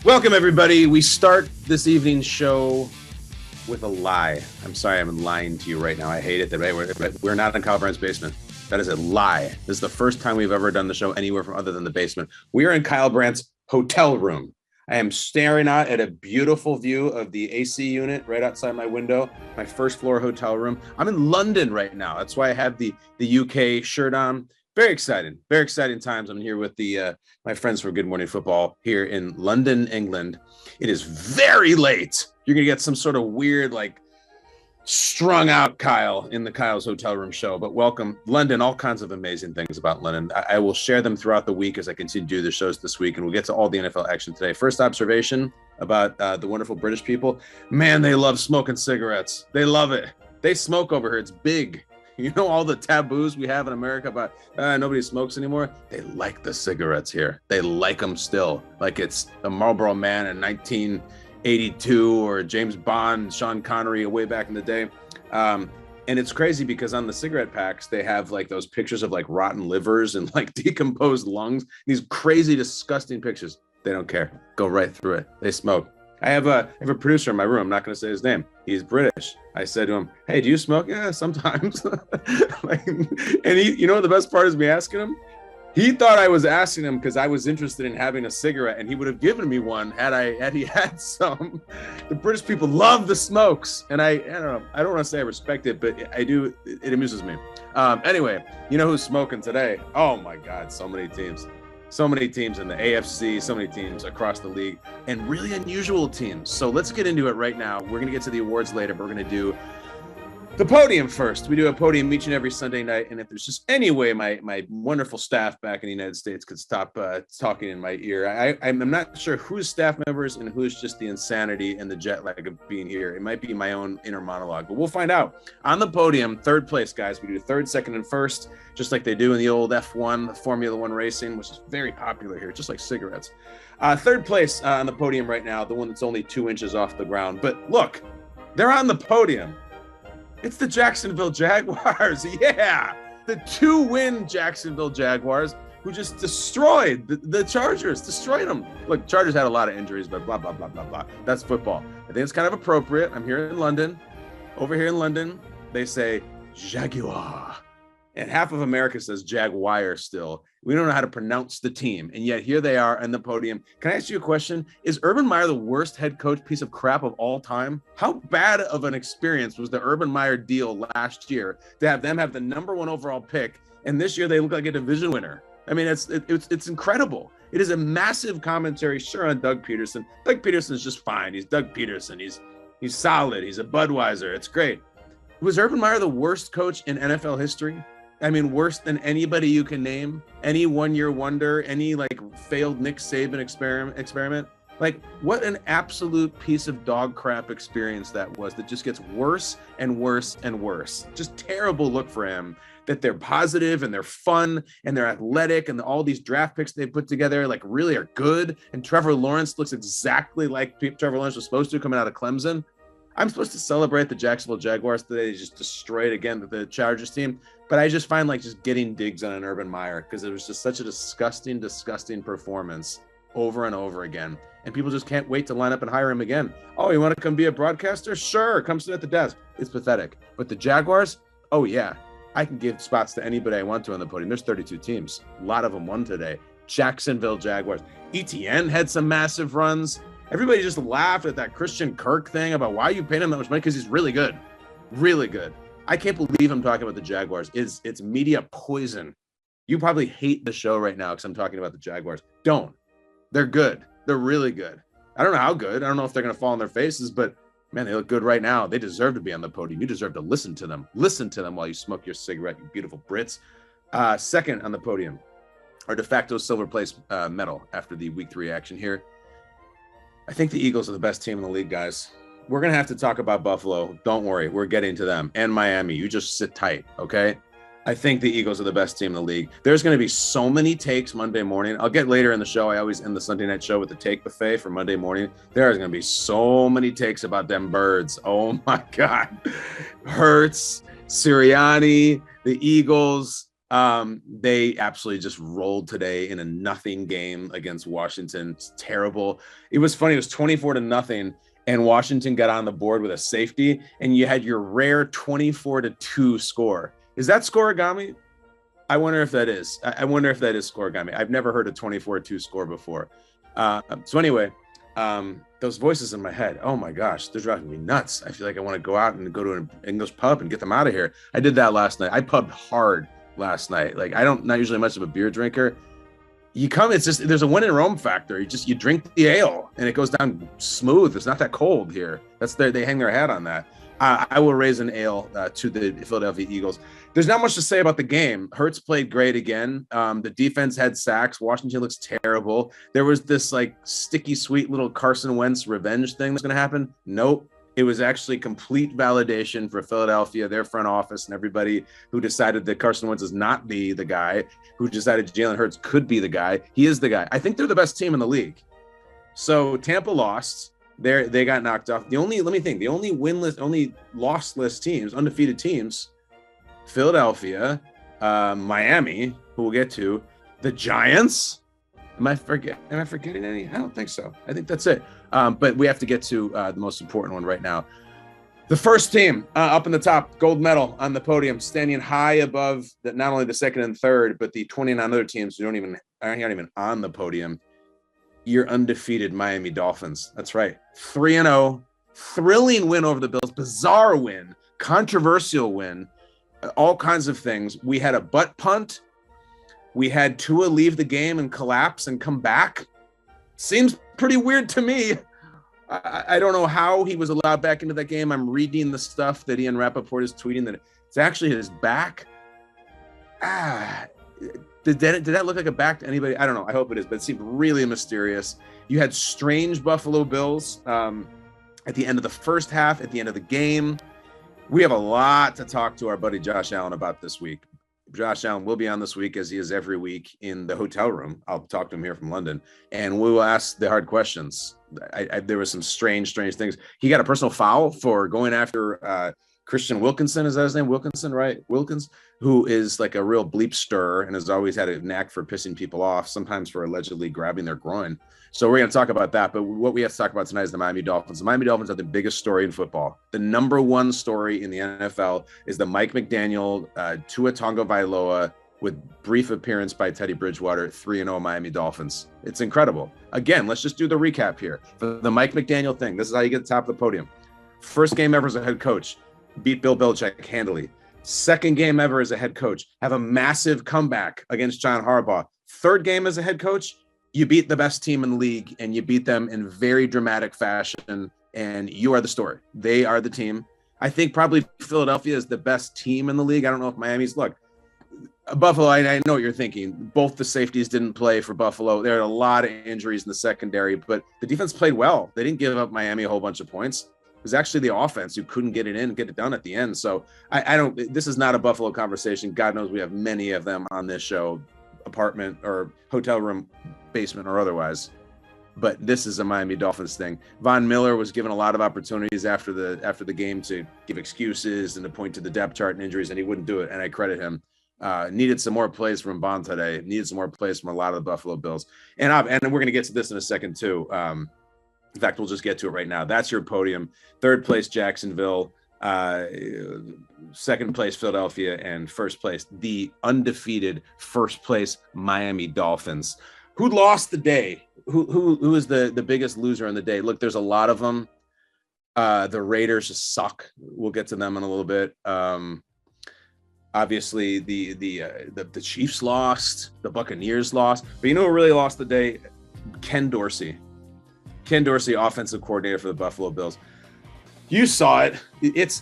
Welcome, everybody. We start this evening's show with a lie. I'm sorry I'm lying to you right now. I hate it that we're not in Kyle Brandt's basement. That is a lie. This is the first time we've ever done the show anywhere from other than the basement. We are in Kyle Brandt's hotel room. I am staring out at a beautiful view of the AC unit right outside my window, my first floor hotel room. I'm in London right now. That's why I have the UK shirt on. Very exciting times. I'm here with my friends from Good Morning Football here in London, England. It is very late. You're gonna get some sort of weird, strung out Kyle in the Kyle's hotel room show. But welcome, London. All kinds of amazing things about London. I will share them throughout the week as I continue to do the shows this week, and we'll get to all the NFL action today. First observation about the wonderful British people: man, they love smoking cigarettes. They love it. They smoke over here. It's big. You know, all the taboos we have in America about nobody smokes anymore. They like the cigarettes here. They like them still. Like it's a Marlboro Man in 1982 or James Bond, Sean Connery way back in the day. And it's crazy because on the cigarette packs, they have like those pictures of like rotten livers and like decomposed lungs. These crazy, disgusting pictures. They don't care. Go right through it. They smoke. I have a producer in my room. I'm not going to say his name. He's British. I said to him, "Hey, do you smoke?" "Yeah, sometimes." And he, you know, the best part is me asking him. He thought I was asking him because I was interested in having a cigarette, and he would have given me one had he had some. The British people love the smokes, and I don't know. I don't want to say I respect it, but I do. It amuses me. Anyway, you know who's smoking today? Oh my God, so many teams. So many teams in the AFC, so many teams across the league, and really unusual teams. So let's get into it right now. We're going to get to the awards later, but we're going to do the podium first. We do a podium each and every Sunday night, and if there's just any way my wonderful staff back in the United States could stop talking in my ear. I'm not sure who's staff members and who's just the insanity and the jet lag of being here. It might be my own inner monologue, but we'll find out. On the podium, third place, guys. We do third, second, and first, just like they do in the old F1, the Formula One racing, which is very popular here, just like cigarettes. Third place on the podium right now, the one that's only 2 inches off the ground. But look, they're on the podium. It's the Jacksonville Jaguars. Yeah, the 2-win Jacksonville Jaguars who just destroyed the Chargers, destroyed them. Look, Chargers had a lot of injuries, but blah, blah, blah, blah, blah. That's football. I think it's kind of appropriate. I'm here in London. Over here in London, they say Jaguar. And half of America says Jaguar still. We don't know how to pronounce the team. And yet here they are on the podium. Can I ask you a question? Is Urban Meyer the worst head coach piece of crap of all time? How bad of an experience was the Urban Meyer deal last year to have them have the #1 overall pick, and this year they look like a division winner? I mean, it's incredible. It is a massive commentary, sure, on Doug Peterson. Doug Peterson is just fine. He's Doug Peterson. He's solid. He's a Budweiser. It's great. Was Urban Meyer the worst coach in NFL history? I mean, worse than anybody you can name, any one-year wonder, any failed Nick Saban experiment. Like, what an absolute piece of dog crap experience that was, that just gets worse and worse and worse. Just terrible look for him, that they're positive and they're fun and they're athletic and all these draft picks they put together really are good. And Trevor Lawrence looks exactly like Trevor Lawrence was supposed to coming out of Clemson. I'm supposed to celebrate the Jacksonville Jaguars today. They just destroyed again the Chargers team. But I just find just getting digs on an Urban Meyer because it was just such a disgusting, disgusting performance over and over again. And people just can't wait to line up and hire him again. Oh, you want to come be a broadcaster? Sure, come sit at the desk. It's pathetic. But the Jaguars, oh yeah, I can give spots to anybody I want to on the podium. There's 32 teams. A lot of them won today. Jacksonville Jaguars. ETN had some massive runs. Everybody just laughed at that Christian Kirk thing about why you paying him that much money, because he's really good. Really good. I can't believe I'm talking about the Jaguars. It's media poison. You probably hate the show right now because I'm talking about the Jaguars. Don't. They're good. They're really good. I don't know how good. I don't know if they're going to fall on their faces, but man, they look good right now. They deserve to be on the podium. You deserve to listen to them. Listen to them while you smoke your cigarette, you beautiful Brits. Second on the podium, our de facto silver place medal after the week 3 action here. I think the Eagles are the best team in the league, guys. We're going to have to talk about Buffalo. Don't worry. We're getting to them. And Miami. You just sit tight, okay? I think the Eagles are the best team in the league. There's going to be so many takes Monday morning. I'll get later in the show. I always end the Sunday night show with the take buffet for Monday morning. There's going to be so many takes about them birds. Oh, my God. Hurts, Sirianni, the Eagles. They absolutely just rolled today in a nothing game against Washington. It's terrible. It was funny. It was 24-0, and Washington got on the board with a safety, and you had your rare 24-2 score. Is that scoregami? I wonder if that is. I wonder if that is scoregami. I've never heard a 24-2 score before. So anyway, those voices in my head, oh my gosh, they're driving me nuts. I feel like I want to go out and go to an English pub and get them out of here. I did that last night. I pubbed hard last night. Like, not usually much of a beer drinker. It's just, there's a when in Rome factor. You drink the ale and it goes down smooth. It's not that cold here. They hang their hat on that. I will raise an ale to the Philadelphia Eagles. There's not much to say about the game. Hurts played great again. The defense had sacks. Washington looks terrible. There was this like sticky sweet little Carson Wentz revenge thing that's going to happen. Nope. It was actually complete validation for Philadelphia, their front office, and everybody who decided that Carson Wentz is not the guy, who decided Jalen Hurts could be the guy. He is the guy. I think they're the best team in the league. So Tampa lost. They got knocked off. The only lossless teams, undefeated teams, Philadelphia, Miami, who we'll get to, the Giants. Am I forgetting any? I don't think so. I think that's it. But we have to get to the most important one right now. The first team up in the top, gold medal on the podium, standing high above not only the second and third, but the 29 other teams who aren't even on the podium. Your undefeated Miami Dolphins. That's right. 3-0, thrilling win over the Bills, bizarre win, controversial win, all kinds of things. We had a butt punt. We had Tua leave the game and collapse and come back. Seems pretty weird to me. I don't know how he was allowed back into that game. I'm reading the stuff that Ian Rappaport is tweeting that it's actually his back. Did that look like a back to anybody? I don't know. I hope it is, but it seemed really mysterious. You had strange Buffalo Bills at the end of the first half, at the end of the game. We have a lot to talk to our buddy Josh Allen about this week. Josh Allen will be on this week, as he is every week, in the hotel room. I'll talk to him here from London, and we will ask the hard questions. There were some strange things. He got a personal foul for going after Christian Wilkinson. Is that his name? Wilkinson, right? Wilkins, who is like a real bleep stirrer and has always had a knack for pissing people off, sometimes for allegedly grabbing their groin. So we're going to talk about that. But what we have to talk about tonight is the Miami Dolphins. The Miami Dolphins are the biggest story in football. The number one story in the NFL is the Mike McDaniel, Tua Tagovailoa, with brief appearance by Teddy Bridgewater, 3-0 Miami Dolphins. It's incredible. Again, let's just do the recap here. For the Mike McDaniel thing, this is how you get to the top of the podium. First game ever as a head coach, beat Bill Belichick handily. Second game ever as a head coach, have a massive comeback against John Harbaugh. Third game as a head coach, you beat the best team in the league, and you beat them in very dramatic fashion, and you are the story. They are the team. I think probably Philadelphia is the best team in the league. I don't know if Miami's. Look, Buffalo, I know what you're thinking. Both the safeties didn't play for Buffalo. There are a lot of injuries in the secondary, but the defense played well. They didn't give up Miami a whole bunch of points. It was actually the offense who couldn't get it done at the end. So this is not a Buffalo conversation. God knows we have many of them on this show, apartment or hotel room, basement or otherwise. But this is a Miami Dolphins thing. Von Miller was given a lot of opportunities after the game to give excuses and to point to the depth chart and injuries, and he wouldn't do it. And I credit him. Needed some more plays from Bond today. Needed some more plays from a lot of the Buffalo Bills. And we're going to get to this in a second too. In fact, we'll just get to it right now. That's your podium. Third place, Jacksonville. Second place, Philadelphia. And first place, the undefeated first place Miami Dolphins. Who lost the day? Who is the biggest loser on the day? Look, there's a lot of them. The Raiders just suck. We'll get to them in a little bit. Obviously, the Chiefs lost. The Buccaneers lost. But you know who really lost the day? Ken Dorsey. Ken Dorsey, offensive coordinator for the Buffalo Bills. You saw it. It's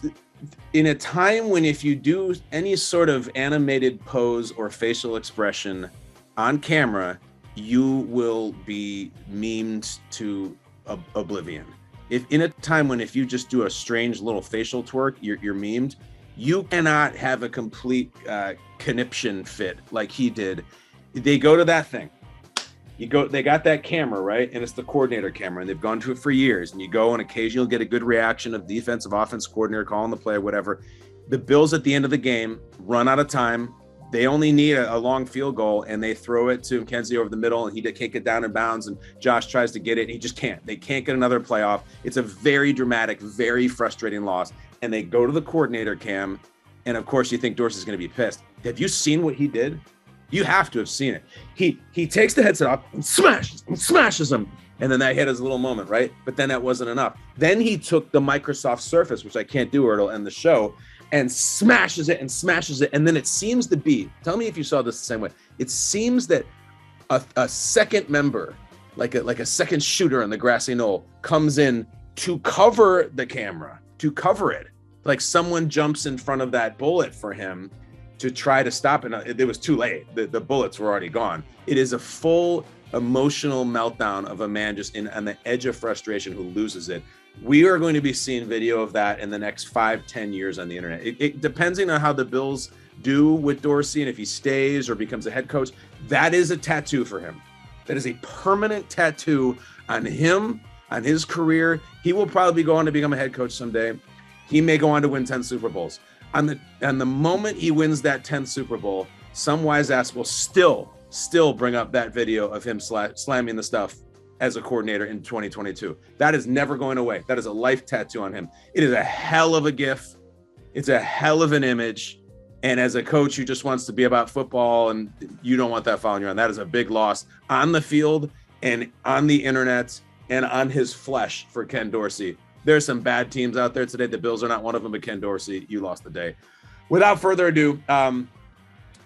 in a time when if you do any sort of animated pose or facial expression on camera, you will be memed to oblivion. If in a time when if you just do a strange little facial twerk, you're memed. You cannot have a complete conniption fit like he did. They go to that thing. They got that camera, right? And it's the coordinator camera, and they've gone to it for years. And you go and occasionally you'll get a good reaction of defensive offense coordinator calling the play or whatever. The Bills at the end of the game run out of time. They only need a long field goal, and they throw it to Kenzie over the middle, and he can't get down in bounds, and Josh tries to get it, and he just can't. They can't get another playoff. It's a very dramatic, very frustrating loss, and they go to the coordinator, Cam, and of course you think Dorsey's going to be pissed. Have you seen what he did? You have to have seen it. He takes the headset off and smashes him, and then that hit his little moment, right? But then that wasn't enough. Then he took the Microsoft Surface, which I can't do or it'll end the show, and smashes it, and then it seems to be, tell me if you saw this the same way, it seems that a second member, like a second shooter on the grassy knoll, comes in to cover the camera, to cover it. Like someone jumps in front of that bullet for him to try to stop it. It was too late. The bullets were already gone. It is a full emotional meltdown of a man just on the edge of frustration who loses it. We are going to be seeing video of that in the next 5-10 years on the internet. It depending on how the Bills do with Dorsey and if he stays or becomes a head coach, that is a tattoo for him. That is a permanent tattoo on him, on his career. He will probably go on to become a head coach someday. He may go on to win 10 Super Bowls. On the moment he wins that 10th Super Bowl, some wise ass will still bring up that video of him slamming the stuff as a coordinator in 2022. That is never going away. That is a life tattoo on him. It is a hell of a gif. It's a hell of an image. And as a coach who just wants to be about football, and you don't want that following you around, that is a big loss on the field and on the internet and on his flesh for Ken Dorsey. There's some bad teams out there today. The Bills are not one of them, but Ken Dorsey, you lost the day. Without further ado,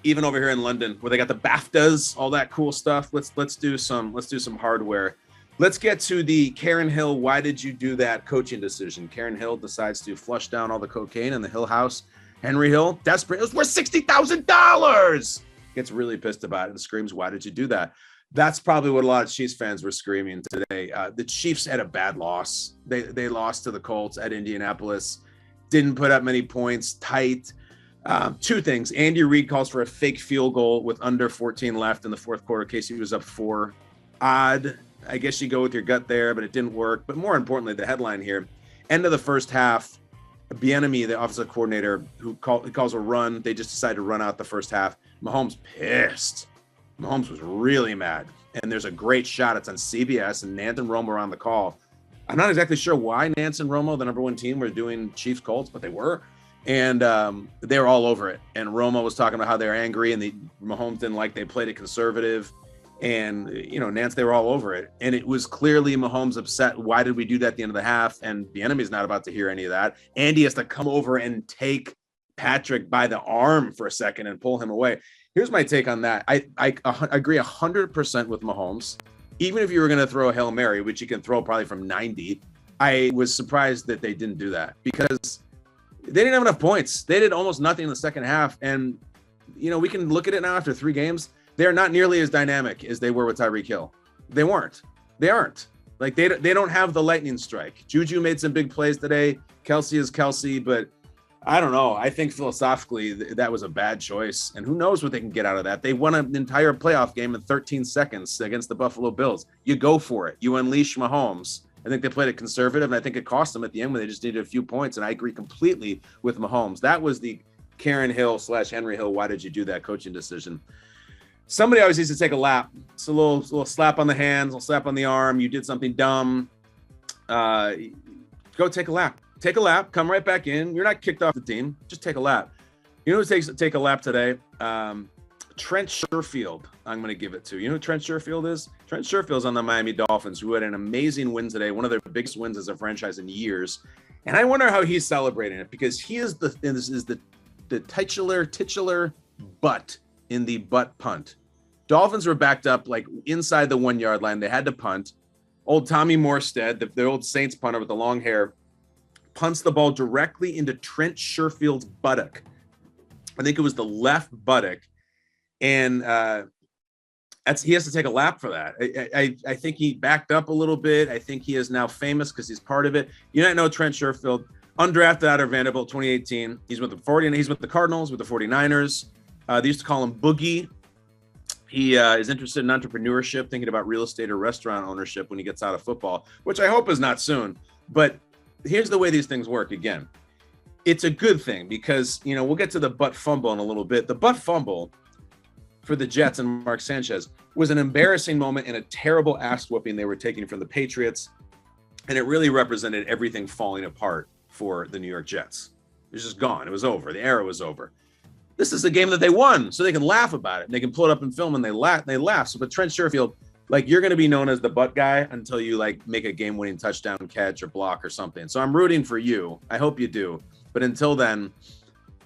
even over here in London, where they got the BAFTAs, all that cool stuff. Let's do some hardware. Let's get to the Karen Hill. Why did you do that coaching decision? Karen Hill decides to flush down all the cocaine in the Hill house. Henry Hill, desperate. It was worth $60,000. Gets really pissed about it and screams, "Why did you do that?" That's probably what a lot of Chiefs fans were screaming today. The Chiefs had a bad loss. They lost to the Colts at Indianapolis. Didn't put up many points. Tight. Two things. Andy Reid calls for a fake field goal with under 14 left in the fourth quarter. Casey was up 4. Odd. I guess you go with your gut there, but it didn't work. But more importantly, the headline here, end of the first half, Bieniemy, the offensive coordinator, who calls a run. They just decided to run out the first half. Mahomes pissed. Mahomes was really mad. And there's a great shot. It's on CBS, and Nance and Romo are on the call. I'm not exactly sure why Nance and Romo, the number one team, were doing Chiefs Colts, but they were. And they were all over it. And Romo was talking about how they're angry, and Mahomes didn't like they played it conservative. And, Nance, they were all over it. And it was clearly Mahomes upset. Why did we do that at the end of the half? And the enemy's not about to hear any of that. Andy has to come over and take Patrick by the arm for a second and pull him away. Here's my take on that. I agree 100% with Mahomes. Even if you were going to throw a Hail Mary, which you can throw probably from 90, I was surprised that they didn't do that because they didn't have enough points. They did almost nothing in the second half. And, we can look at it now after 3 games. They're not nearly as dynamic as they were with Tyreek Hill. They weren't. They aren't. Like, they don't have the lightning strike. Juju made some big plays today. Kelsey is Kelsey, but I don't know. I think philosophically that was a bad choice. And who knows what they can get out of that. They won an entire playoff game in 13 seconds against the Buffalo Bills. You go for it. You unleash Mahomes. I think they played it conservative, and I think it cost them at the end when they just needed a few points. And I agree completely with Mahomes. That was the Karen Hill / Henry Hill, why did you do that coaching decision? Somebody always needs to take a lap. It's a little slap on the hands, a little slap on the arm. You did something dumb. Go take a lap. Take a lap. Come right back in. You're not kicked off the team. Just take a lap. You know who take a lap today? Trent Sherfield. I'm going to give it to. You know who Trent Sherfield is? Trent Sherfield's on the Miami Dolphins, who had an amazing win today, one of their biggest wins as a franchise in years. And I wonder how he's celebrating it because he is the titular butt in the butt punt. Dolphins were backed up like inside the 1 yard line. They had to punt. Old Tommy Morstead, the old Saints punter with the long hair, punts the ball directly into Trent Sherfield's buttock. I think it was the left buttock. And he has to take a lap for that. I think he backed up a little bit. I think he is now famous because he's part of it. You don't know Trent Sherfield, undrafted out of Vanderbilt 2018. He's with the Cardinals, with the 49ers. They used to call him Boogie. He is interested in entrepreneurship, thinking about real estate or restaurant ownership when he gets out of football, which I hope is not soon. But here's the way these things work again. it's a good thing because, you know, we'll get to the butt fumble in a little bit. The butt fumble for the Jets and Mark Sanchez was an embarrassing moment and a terrible ass whooping they were taking from the Patriots. And it really represented everything falling apart for the New York Jets. It was just gone. It was over. The era was over. This is a game that they won, so they can laugh about it. And they can pull it up in film and they laugh. So, but Trent Sherfield, like, you're going to be known as the butt guy until you like make a game-winning touchdown catch or block or something. So I'm rooting for you. I hope you do. But until then,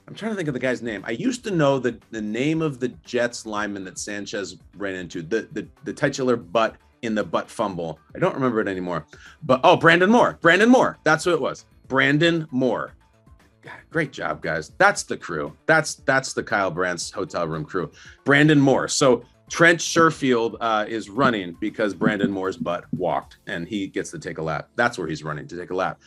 I'm trying to think of the guy's name. I used to know the name of the Jets lineman that Sanchez ran into, the titular butt in the butt fumble. I don't remember it anymore. But Brandon Moore. Brandon Moore. That's who it was. Brandon Moore. God, great job, guys. That's the crew. That's the Kyle Brandt's hotel room crew. Brandon Moore. So Trent Sherfield is running because Brandon Moore's butt walked and he gets to take a lap. That's where he's running, to take a lap.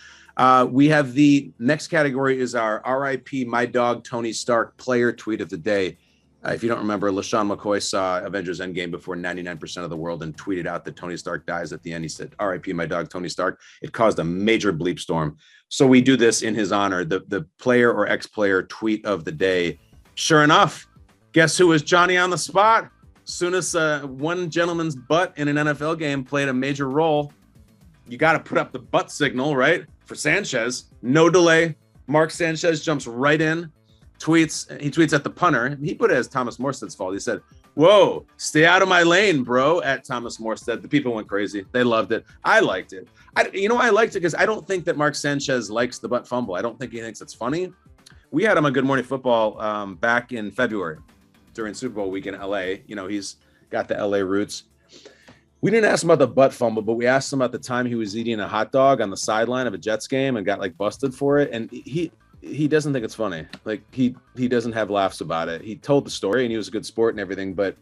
We have the next category is our RIP My Dog Tony Stark player tweet of the day. If you don't remember, LaShawn McCoy saw Avengers Endgame before 99% of the world and tweeted out that Tony Stark dies at the end. He said, RIP my dog Tony Stark. It caused a major bleep storm. So we do this in his honor, the player or ex-player tweet of the day. Sure enough, guess who was Johnny on the spot? Soon as one gentleman's butt in an NFL game played a major role, you got to put up the butt signal, right? For Sanchez, no delay. Mark Sanchez jumps right in, tweets at the punter. He put it as Thomas Morstead's fault. He said, whoa, stay out of my lane, bro, at Thomas Morstead. The people went crazy. They loved it. I liked it. I liked it because I don't think that Mark Sanchez likes the butt fumble. I don't think he thinks it's funny. We had him on Good Morning Football back in February during Super Bowl week in LA. You know, he's got the LA roots. We didn't ask him about the butt fumble, but we asked him about the time he was eating a hot dog on the sideline of a Jets game and got like busted for it. And he doesn't think it's funny. Like he doesn't have laughs about it. He told the story and he was a good sport and everything, but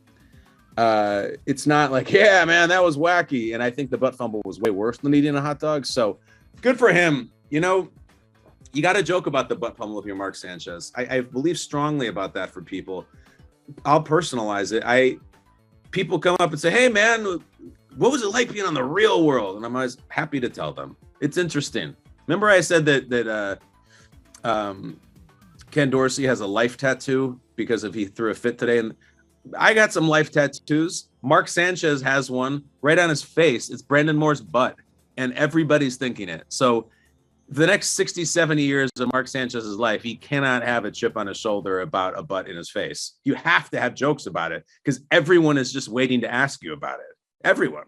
it's not like, yeah, man, that was wacky. And I think the butt fumble was way worse than eating a hot dog. So good for him. You know, you got to joke about the butt fumble if you're Mark Sanchez. I believe strongly about that for people. I'll personalize it. People come up and say, hey, man, what was it like being on the real world? And I'm always happy to tell them. It's interesting. Remember I said that Ken Dorsey has a life tattoo because he threw a fit today. And I got some life tattoos. Mark Sanchez has one right on his face. It's Brandon Moore's butt. And everybody's thinking it. So the next 60, 70 years of Mark Sanchez's life, he cannot have a chip on his shoulder about a butt in his face. You have to have jokes about it because everyone is just waiting to ask you about it. Everyone.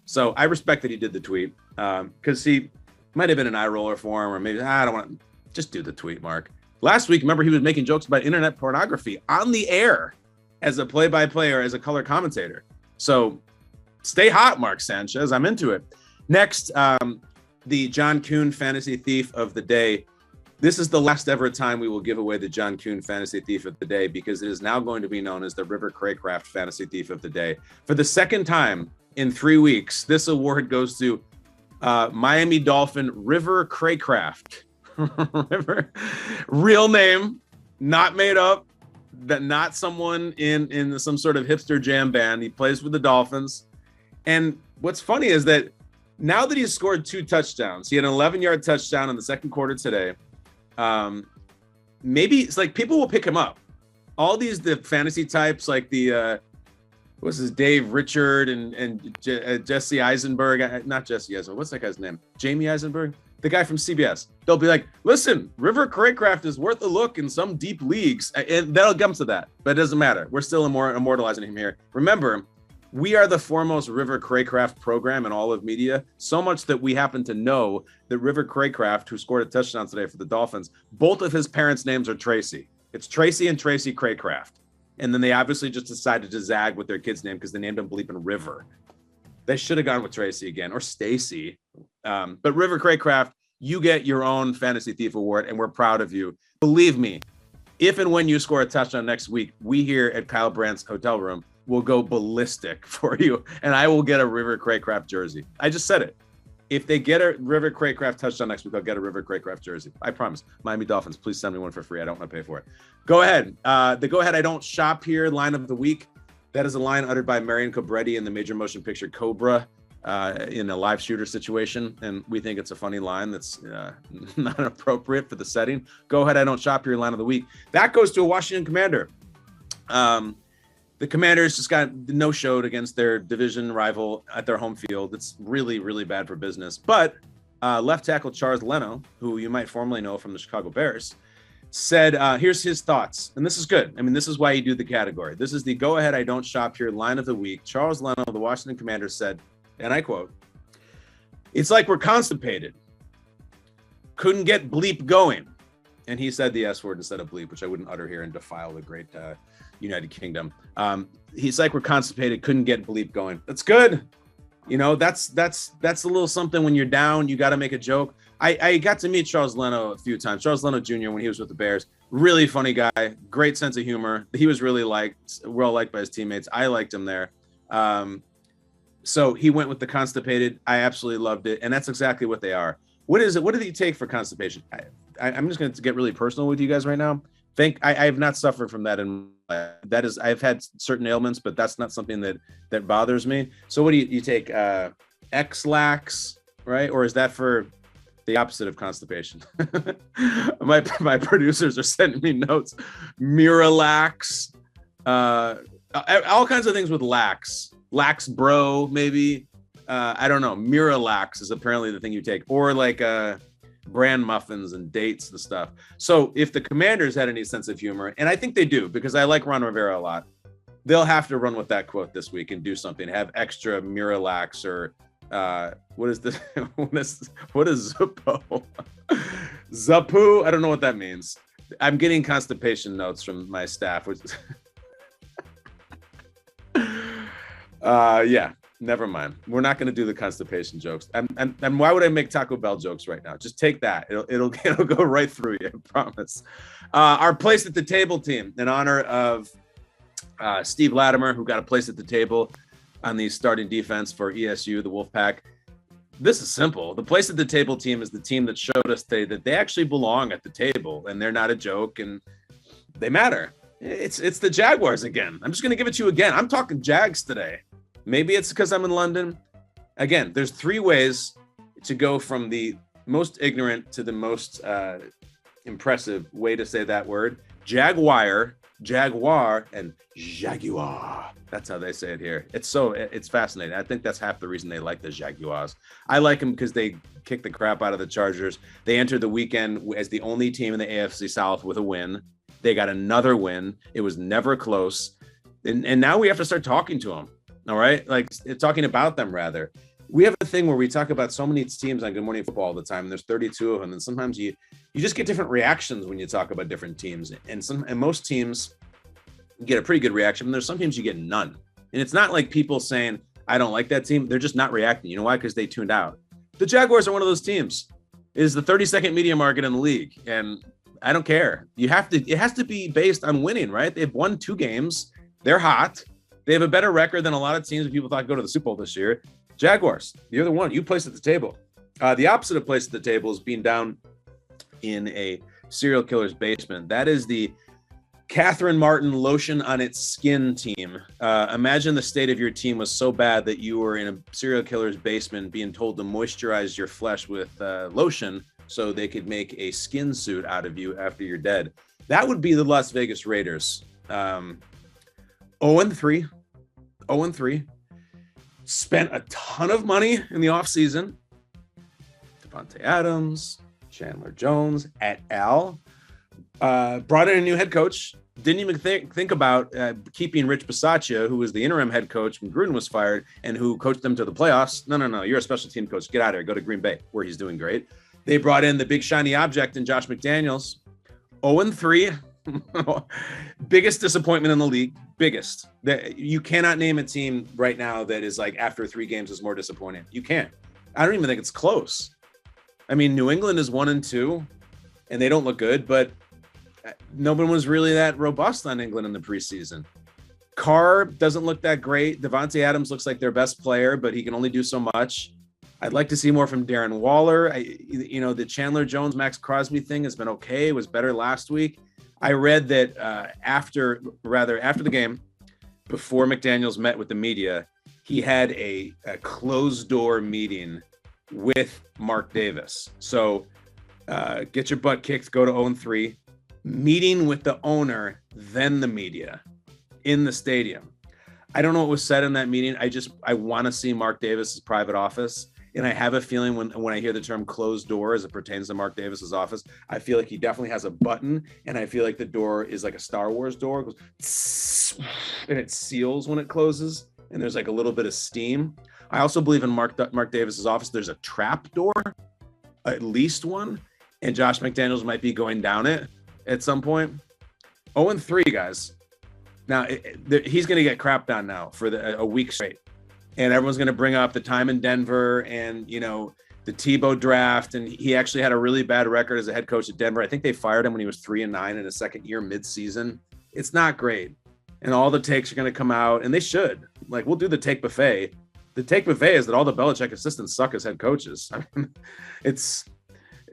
So I respect that he did the tweet because he might have been an eye roller for him, or maybe I don't want to just do the tweet, Mark. Last week, remember, he was making jokes about internet pornography on the air as a play-by-play or as a color commentator. So stay hot, Mark Sanchez. I'm into it. Next, the John Kuhn Fantasy Thief of the Day. This is the last ever time we will give away the John Kuhn Fantasy Thief of the Day because it is now going to be known as the River Craycraft Fantasy Thief of the Day. For the second time in 3 weeks, this award goes to Miami Dolphin River Craycraft. River, real name, not made up, that not someone in some sort of hipster jam band. He plays for the Dolphins. And what's funny is that now that he's scored 2 touchdowns, he had an 11-yard touchdown in the second quarter today. Maybe it's like people will pick him up. All the fantasy types, like what's his Dave Richard and Jesse Eisenberg, not Jesse Eisenberg. What's that guy's name? Jamie Eisenberg, the guy from CBS. They'll be like, listen, River Craycraft is worth a look in some deep leagues, and that'll come to that. But it doesn't matter. We're still immortalizing him here. Remember, we are the foremost River Craycraft program in all of media, so much that we happen to know that River Craycraft, who scored a touchdown today for the Dolphins, both of his parents' names are Tracy. It's Tracy and Tracy Craycraft. And then they obviously just decided to zag with their kid's name because they named him bleeping River. They should have gone with Tracy again, or Stacy. But River Craycraft, you get your own Fantasy Thief Award, and we're proud of you. Believe me, if and when you score a touchdown next week, we here at Kyle Brandt's hotel room will go ballistic for you, and I will get a River Craycraft jersey. I just said it. If they get a River Craycraft touchdown next week, I'll get a River Craycraft jersey. I promise. Miami Dolphins, please send me one for free. I don't want to pay for it. Go ahead. The Go Ahead I Don't Shop Here line of the week. That is a line uttered by Marion Cobretti in the major motion picture Cobra. in a live shooter situation, and we think it's a funny line that's not appropriate for the setting. Go ahead, I don't shop your line of the week. That goes to a Washington Commander. The Commanders just got no-showed against their division rival at their home field. It's really, really bad for business. But left tackle Charles Leno, who you might formerly know from the Chicago Bears, said, here's his thoughts. And this is good. I mean, this is why you do the category. This is the go ahead, I don't shop here line of the week. Charles Leno, the Washington Commanders, said, and I quote, "It's like we're constipated. Couldn't get bleep going." And he said the S word instead of bleep, which I wouldn't utter here and defile the great United Kingdom. He's like, we're constipated, couldn't get bleep going. That's good. You know, that's a little something. When you're down, you got to make a joke. I got to meet Charles Leno a few times. Charles Leno Jr. when he was with the Bears, really funny guy, great sense of humor. He was really well liked by his teammates. I liked him there. So he went with the constipated. I absolutely loved it. And that's exactly what they are. What is it? What did he take for constipation? I'm just going to get really personal with you guys right now. I have not suffered from that. I've had certain ailments, but that's not something that bothers me. So what do you take? X-Lax, right? Or is that for the opposite of constipation? my producers are sending me notes. Miralax, all kinds of things with lax bro, maybe. I don't know. Miralax is apparently the thing you take, or like bran muffins and dates and stuff. So if the Commanders had any sense of humor, and I think they do, because I like Ron Rivera a lot, they'll have to run with that quote this week and do something. Have extra Miralax or what is this? What is Zippo? Zapu? I don't know what that means. I'm getting constipation notes from my staff, which yeah. Never mind. We're not going to do the constipation jokes. And why would I make Taco Bell jokes right now? Just take that. It'll go right through you. I promise. Our place at the table team, in honor of Steve Latimer, who got a place at the table on the starting defense for ESU, the Wolfpack. This is simple. The place at the table team is the team that showed us today that they actually belong at the table, and they're not a joke, and they matter. It's the Jaguars again. I'm just going to give it to you again. I'm talking Jags today. Maybe it's because I'm in London. Again, there's three ways to go from the most ignorant to the most impressive way to say that word. Jaguar, and Jaguar. That's how they say it here. It's fascinating. I think that's half the reason they like the Jaguars. I like them because they kick the crap out of the Chargers. They entered the weekend as the only team in the AFC South with a win. They got another win. It was never close. And now we have to start talking to them. All right. Like talking about them, rather. We have a thing where we talk about so many teams on Good Morning Football all the time. And there's 32 of them. And sometimes you just get different reactions when you talk about different teams. And most teams get a pretty good reaction. And there's some teams you get none. And it's not like people saying, I don't like that team. They're just not reacting. You know why? Because they tuned out. The Jaguars are one of those teams. It is the 32nd media market in the league. And I don't care. It has to be based on winning, right? They've won 2 games. They're hot. They have a better record than a lot of teams that people thought go to the Super Bowl this year. Jaguars, you're the one. You place at the table. The opposite of place at the table is being down in a serial killer's basement. That is the Catherine Martin lotion on its skin team. Imagine the state of your team was so bad that you were in a serial killer's basement being told to moisturize your flesh with lotion so they could make a skin suit out of you after you're dead. That would be the Las Vegas Raiders. 0-3, spent a ton of money in the offseason. Devontae Adams, Chandler Jones, et al. Brought in a new head coach. Didn't even think about keeping Rich Bisaccia, who was the interim head coach when Gruden was fired and who coached them to the playoffs. No. You're a special team coach. Get out of here. Go to Green Bay, where he's doing great. They brought in the big shiny object in Josh McDaniels. 0-3. Biggest disappointment in the league. Biggest. You cannot name a team right now that is like after 3 games is more disappointing. You can't. I don't even think it's close. I mean, New England is 1-2 and they don't look good, but no one was really that robust on England in the preseason. Carr doesn't look that great. Devontae Adams looks like their best player, but he can only do so much. I'd like to see more from Darren Waller. The Chandler Jones, Max Crosby thing has been okay. It was better last week. I read that after the game, before McDaniel's met with the media, he had a closed door meeting with Mark Davis. So get your butt kicked, go to 0-3, meeting with the owner, then the media in the stadium. I don't know what was said in that meeting. I want to see Mark Davis's private office. And I have a feeling when I hear the term closed door as it pertains to Mark Davis's office, I feel like he definitely has a button, and I feel like the door is like a Star Wars door. It goes, and it seals when it closes, and there's like a little bit of steam. I also believe in Mark Davis's office, there's a trap door, at least one, and Josh McDaniels might be going down it at some point. 0-3, guys. Now, he's going to get crapped on now for a week straight. And everyone's going to bring up the time in Denver and, the Tebow draft. And he actually had a really bad record as a head coach at Denver. I think they fired him when he was 3-9 in his second year mid-season. It's not great. And all the takes are going to come out, and they should. Like, we'll do the take buffet. The take buffet is that all the Belichick assistants suck as head coaches. I mean,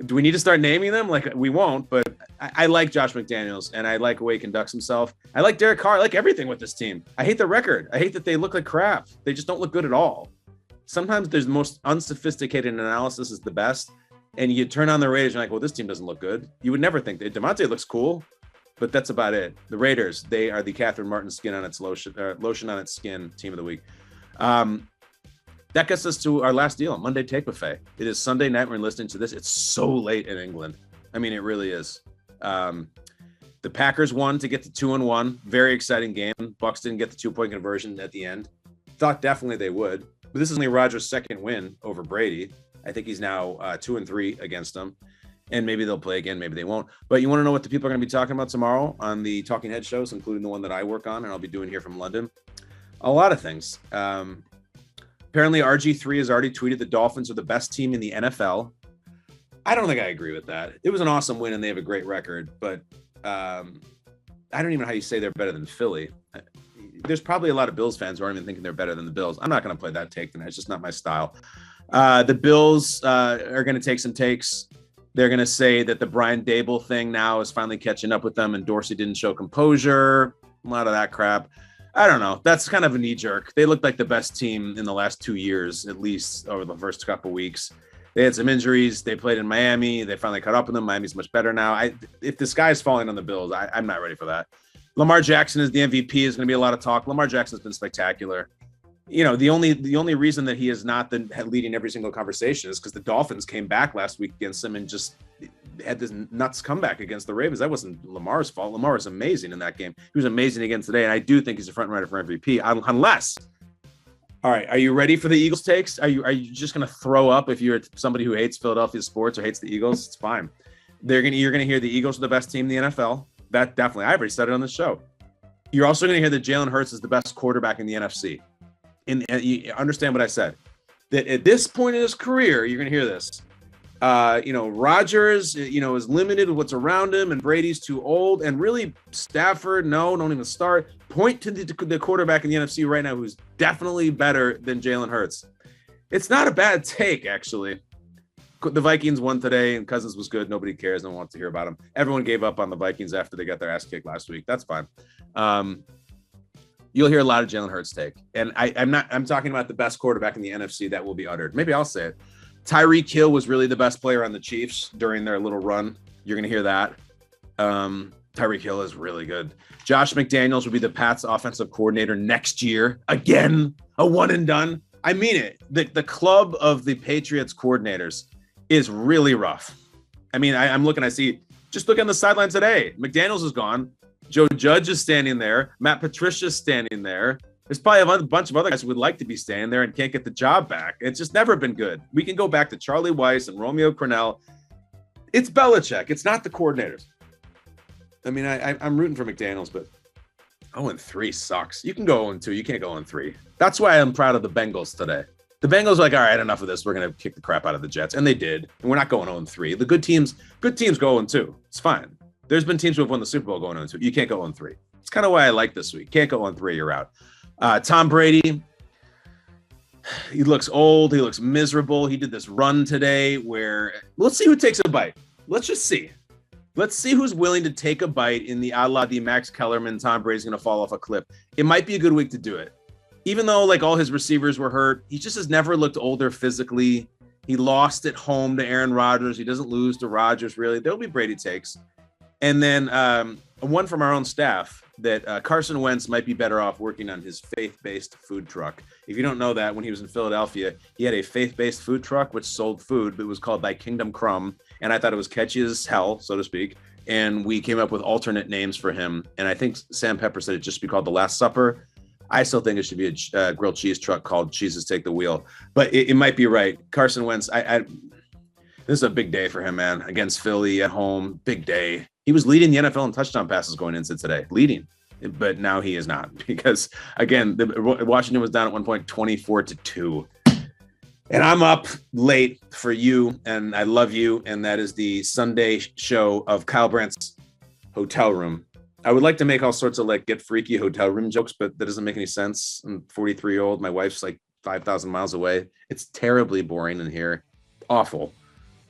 do we need to start naming them? Like, we won't, but I like Josh McDaniels, and I like the way he conducts himself. I like Derek Carr. I like everything with this team. I hate the record. I hate that they look like crap. They just don't look good at all. Sometimes there's the most unsophisticated analysis is the best, and you turn on the Raiders and you're like, well, this team doesn't look good. You would never think that. Devontae looks cool, but that's about it. The Raiders, they are the Catherine Martin skin on its lotion on its skin team of the week. That gets us to our last deal, Monday Take Buffet. It is Sunday night. We're listening to this. It's so late in England. I mean, it really is. The Packers won to get to 2-1. Very exciting game. Bucs didn't get the 2-point conversion at the end. Thought definitely they would. But this is only Rodgers' second win over Brady. I think he's now 2-3 against them. And maybe they'll play again. Maybe they won't. But you want to know what the people are going to be talking about tomorrow on the Talking Head shows, including the one that I work on and I'll be doing here from London? A lot of things. Apparently, RG3 has already tweeted the Dolphins are the best team in the NFL. I don't think I agree with that. It was an awesome win, and they have a great record. But I don't even know how you say they're better than Philly. There's probably a lot of Bills fans who aren't even thinking they're better than the Bills. I'm not going to play that take tonight. It's just not my style. The Bills are going to take some takes. They're going to say that the Brian Dable thing now is finally catching up with them, and Dorsey didn't show composure. A lot of that crap. I don't know. That's kind of a knee jerk. They looked like the best team in the last 2 years, at least over the first couple weeks. They had some injuries. They played in Miami. They finally caught up with them. Miami's much better now. If the sky is falling on the Bills, I'm not ready for that. Lamar Jackson is the MVP. Is going to be a lot of talk. Lamar Jackson's been spectacular. The only reason that he is not leading every single conversation is because the Dolphins came back last week against him and just had this nuts comeback against the Ravens. That wasn't Lamar's fault. Lamar was amazing in that game. He was amazing again today, and I do think he's a front runner for MVP. Unless, all right, are you ready for the Eagles takes? Are you just going to throw up if you're somebody who hates Philadelphia sports or hates the Eagles? It's fine. You're going to hear the Eagles are the best team in the NFL. That definitely. I already said it on the show. You're also going to hear that Jalen Hurts is the best quarterback in the NFC. And you understand what I said, that at this point in his career, you're going to hear this. Rodgers, is limited with what's around him, and Brady's too old. And really, Stafford, don't even start. Point to the quarterback in the NFC right now who's definitely better than Jalen Hurts. It's not a bad take, actually. The Vikings won today, and Cousins was good. Nobody cares. No one wants to hear about him. Everyone gave up on the Vikings after they got their ass kicked last week. That's fine. You'll hear a lot of Jalen Hurts take. And I'm talking about the best quarterback in the NFC that will be uttered. Maybe I'll say it. Tyreek Hill was really the best player on the Chiefs during their little run. You're going to hear that. Tyreek Hill is really good. Josh McDaniels will be the Pats offensive coordinator next year. Again, a one and done. I mean it. The club of the Patriots coordinators is really rough. I mean, I'm looking, just look on the sideline today. McDaniels is gone. Joe Judge is standing there. Matt Patricia's standing there. There's probably a bunch of other guys who would like to be standing there and can't get the job back. It's just never been good. We can go back to Charlie Weiss and Romeo Crennel. It's Belichick. It's not the coordinators. I mean, I'm rooting for McDaniels, but 0-3 sucks. You can go 0-2. You can't go 0-3. That's why I'm proud of the Bengals today. The Bengals are like, all right, enough of this. We're going to kick the crap out of the Jets. And they did. And we're not going 0-3. The good teams go 0-2. It's fine. There's been teams who have won the Super Bowl going 0-2. You can't go 0-3. It's kind of why I like this week. Can't go 0-3. You're out. Tom Brady, he looks old. He looks miserable. He did this run today where let's see who takes a bite. Let's just see. Let's see who's willing to take a bite in the a la the Max Kellerman. Tom Brady's going to fall off a cliff. It might be a good week to do it. even though like all his receivers were hurt, he just has never looked older physically. He lost at home to Aaron Rodgers. He doesn't lose to Rodgers, really. There'll be Brady takes. And then one from our own staff that Carson Wentz might be better off working on his faith-based food truck. If you don't know that, when he was in Philadelphia, he had a faith-based food truck which sold food, but it was called Thy Kingdom Crumb. And I thought it was catchy as hell, so to speak. And we came up with alternate names for him. And I think Sam Pepper said it just be called The Last Supper. I still think it should be a grilled cheese truck called Cheeses Take the Wheel. But it might be right. Carson Wentz, this is a big day for him, man. Against Philly at home, big day. He was leading the NFL in touchdown passes going into today, leading. But now he is not because, again, Washington was down at one point 24-2. And I'm up late for you, and I love you. And that is the Sunday show of Kyle Brandt's Hotel Room. I would like to make all sorts of like get freaky hotel room jokes, but that doesn't make any sense. I'm 43-year-old. My wife's like 5,000 miles away. It's terribly boring in here. Awful.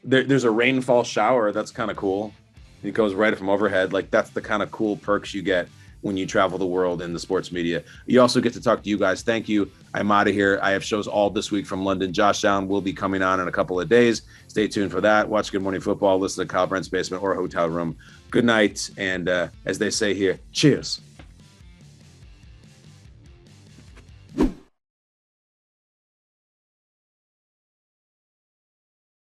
There's a rainfall shower. That's kind of cool. It goes right from overhead. Like that's the kind of cool perks you get when you travel the world in the sports media. You also get to talk to you guys. Thank you. I'm out of here. I have shows all this week from London. Josh Allen will be coming on in a couple of days. Stay tuned for that. Watch Good Morning Football. Listen to Kyle Brandt's Basement or Hotel Room. Good night. And as they say here, cheers.